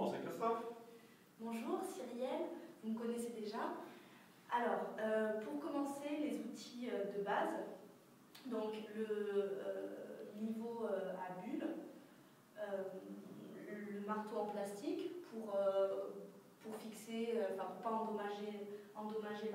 Bonjour, c'est Christophe. Bonjour, Cyrielle, vous me connaissez déjà. Alors, pour commencer, les outils de base, donc le niveau à bulle, le marteau en plastique pour fixer, pour pas endommager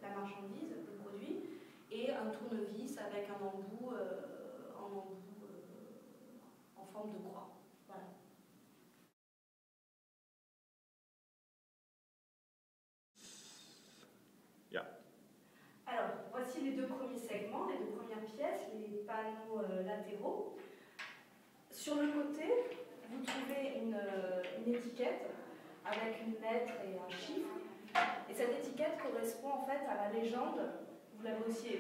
la marchandise, le produit, et un tournevis avec un embout en forme de croix. Voilà. Alors, voici les deux premiers segments, les deux premières pièces, les panneaux latéraux. Sur le côté, vous trouvez une étiquette avec une lettre et un chiffre. Et cette étiquette correspond en fait à la légende, vous l'avez aussi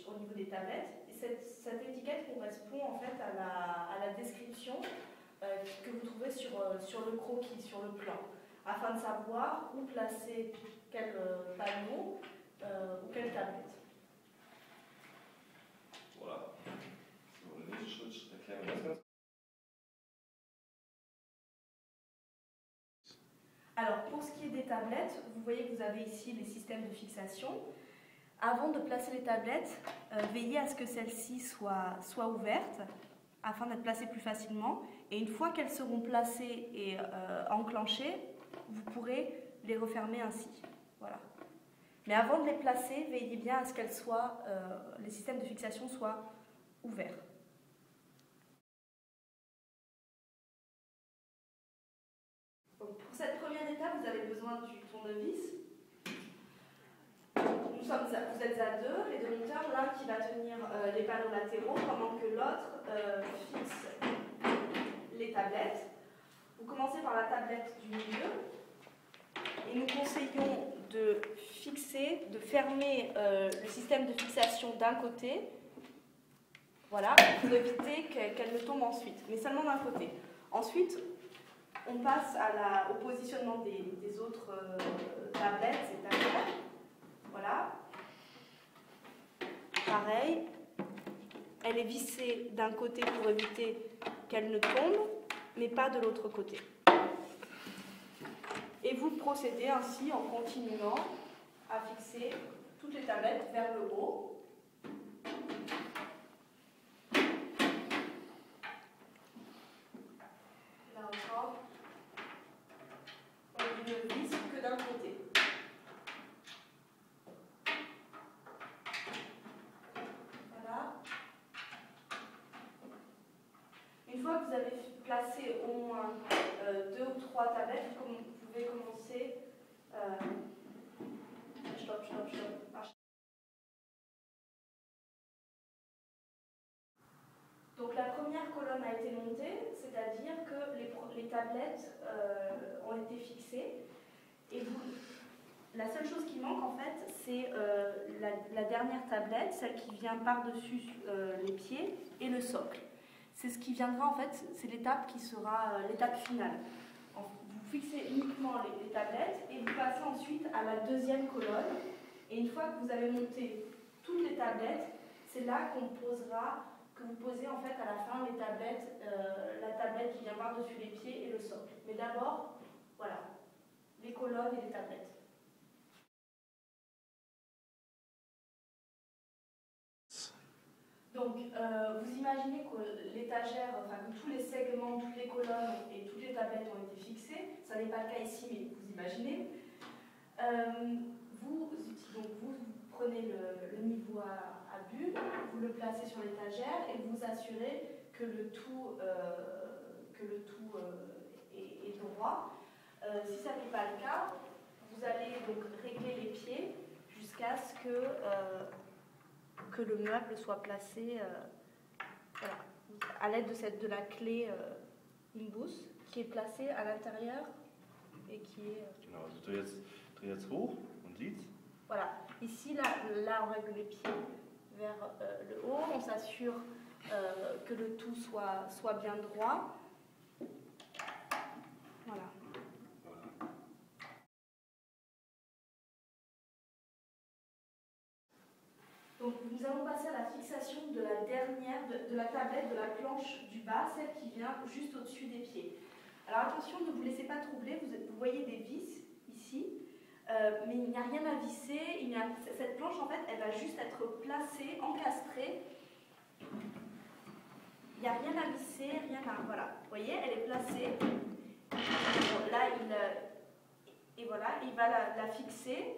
au niveau des tablettes. Et cette étiquette correspond en fait à la description que vous trouvez sur le croquis, sur le plan, afin de savoir où placer quel panneau ou quelle tablette. Voilà. So, der nächste Schritt, ich erkläre das ganz. Alors, pour ce qui est des tablettes, vous voyez que vous avez ici les systèmes de fixation. Avant de placer les tablettes, veillez à ce que celles-ci soient ouvertes afin d'être placées plus facilement. Et une fois qu'elles seront placées et enclenchées, vous pourrez les refermer ainsi. Voilà. Mais avant de les placer, veillez bien à ce qu'elles les systèmes de fixation soient ouverts. Donc, pour cette première étape, vous avez besoin du tournevis. Vous êtes à deux, les deux monteurs, l'un qui va tenir les panneaux latéraux pendant que l'autre fixe les tablettes. Vous commencez par la tablette du milieu et nous conseillons de fermer le système de fixation d'un côté, voilà, pour éviter qu'elle ne tombe ensuite, mais seulement d'un côté. Ensuite, on passe au positionnement des autres tablettes, c'est-à-dire, voilà, pareil, elle est vissée d'un côté pour éviter qu'elle ne tombe, mais pas de l'autre côté. Et vous procédez ainsi en continuant à fixer toutes les tablettes vers le haut. Là encore, on ne visse que d'un côté. Voilà. Une fois que vous avez placé au moins 2 ou 3 tablettes, vous pouvez commencer. Stop. Donc la première colonne a été montée, c'est-à-dire que les tablettes ont été fixées. Et la seule chose qui manque en fait, c'est la dernière tablette, celle qui vient par-dessus les pieds, et le socle. C'est ce qui viendra en fait, c'est l'étape qui sera l'étape finale. Vous fixez uniquement les tablettes et vous passez ensuite à la deuxième colonne. Et une fois que vous avez monté toutes les tablettes, c'est là que vous posez en fait à la fin les tablettes, la tablette qui vient par-dessus les pieds et le socle. Mais d'abord, voilà, les colonnes et les tablettes. Donc, vous imaginez que l'étagère, que tous les segments, toutes les colonnes et toutes les tablettes ont été fixées. Ça n'est pas le cas ici, mais vous imaginez. Vous prenez le niveau à bulle, vous le placez sur l'étagère et vous assurez que le tout est droit. Si ça n'est pas le cas, vous allez donc régler les pieds jusqu'à ce que le meuble soit placé voilà, à l'aide de la clé Imbus qui est placée à l'intérieur et qui est... Genau, also dreh jetzt hoch und sieht's. Voilà, ici, là on règle les pieds vers le haut, on s'assure que le tout soit bien droit. Voilà. Donc nous allons passer à la fixation de la dernière, de la tablette de la planche du bas, celle qui vient juste au-dessus des pieds. Alors attention, ne vous laissez pas troubler, vous voyez des vis ici, mais il n'y a rien à visser. Cette planche, en fait, elle va juste être placée, encastrée. Il n'y a rien à visser, rien à... Voilà, vous voyez, elle est placée. Bon, là, et voilà, il va la fixer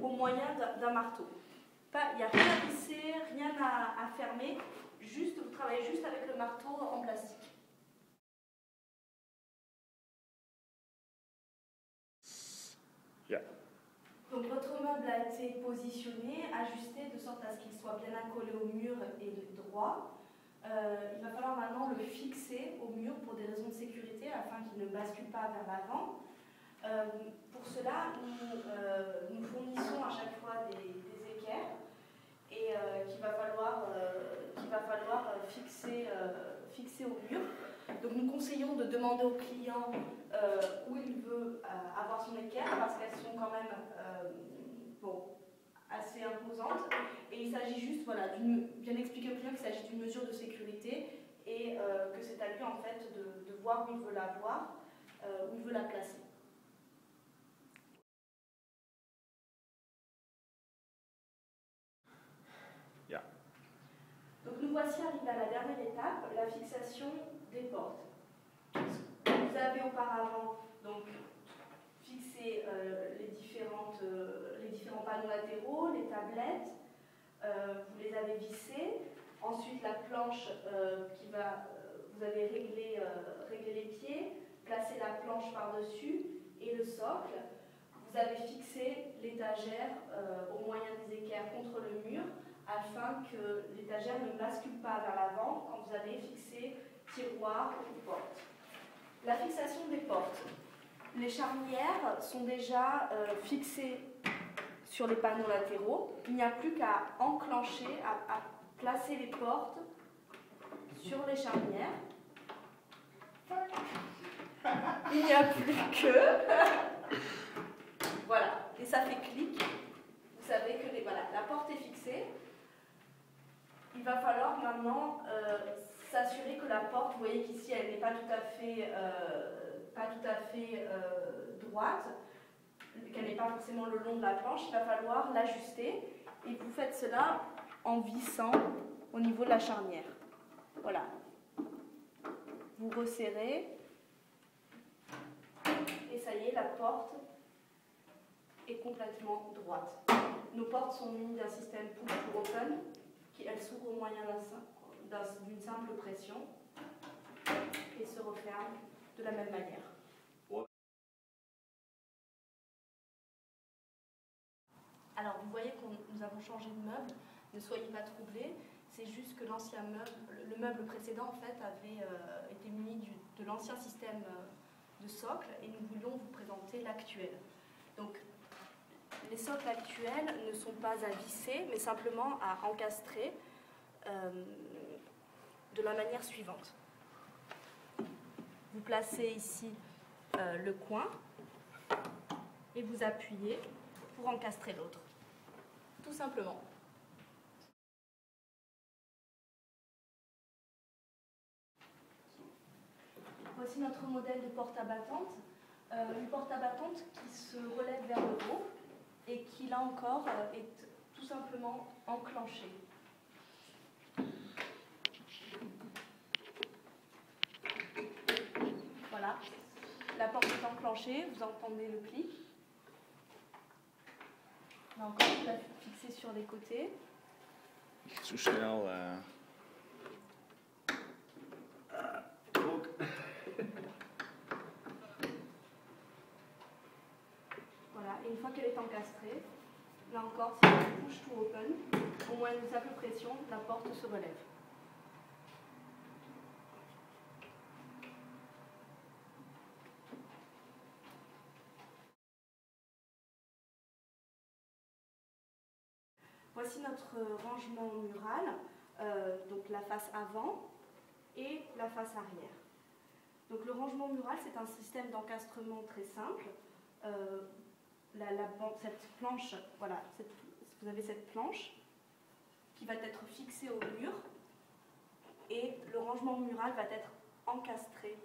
au moyen d'un marteau. Il n'y a rien à visser, rien à fermer, vous travaillez juste avec le marteau en plastique. Donc votre meuble a été positionné, ajusté de sorte à ce qu'il soit bien accolé au mur et droit. Il va falloir maintenant le fixer au mur pour des raisons de sécurité afin qu'il ne bascule pas vers l'avant. Pour cela, nous fournissons à chaque fois des équerres et qu'il va falloir fixer au mur. Donc nous conseillons de demander au client où il veut avoir son équerre parce qu'elles sont quand même assez imposantes. Et il s'agit juste bien expliquer au client qu'il s'agit d'une mesure de sécurité et que c'est à lui en fait de voir où il veut la voir, où il veut la placer. Donc nous voici arrivés à la dernière étape, la fixation des portes. Vous avez auparavant donc fixé les différents panneaux latéraux, les tablettes, vous les avez vissées. Ensuite la planche vous avez réglé les pieds, placé la planche par-dessus et le socle. Vous avez fixé l'étagère au moyen des équerres contre le mur afin que l'étagère ne bascule pas vers l'avant quand vous allez fixer tiroir ou porte. La fixation des portes. Les charnières sont déjà fixées sur les panneaux latéraux. Il n'y a plus qu'à enclencher, à placer les portes sur les charnières. Il n'y a plus que... Voilà, et ça fait clic. Vous savez que la porte est fixée. Il va falloir maintenant s'assurer que la porte, vous voyez qu'ici elle n'est pas tout à fait droite, qu'elle n'est pas forcément le long de la planche. Il va falloir l'ajuster et vous faites cela en vissant au niveau de la charnière. Voilà. Vous resserrez et ça y est, la porte est complètement droite. Nos portes sont munies d'un système push-to-open qui elle s'ouvre au moyen d'une simple pression et se referme de la même manière. Alors vous voyez que nous avons changé de meuble, ne soyez pas troublés, c'est juste que l'ancien meuble, le meuble précédent en fait avait été muni de l'ancien système de socle et nous voulions vous présenter l'actuel. Donc les socles actuels ne sont pas à visser mais simplement à encastrer de la manière suivante. Vous placez ici le coin et vous appuyez pour encastrer l'autre. Tout simplement. Voici notre modèle de porte abattante. Une porte abattante qui se relève vers le haut et qui, là encore, est tout simplement enclenchée. Voilà. La porte est enclenchée, vous entendez le clic. Là encore, vous la fixez sur les côtés. Zo snel. Voilà, et une fois qu'elle est encastrée, là encore, si on push to open, au moins une simple pression, la porte se relève. Voici notre rangement mural, donc la face avant et la face arrière. Donc le rangement mural, c'est un système d'encastrement très simple. Cette planche, voilà, vous avez cette planche qui va être fixée au mur et le rangement mural va être encastré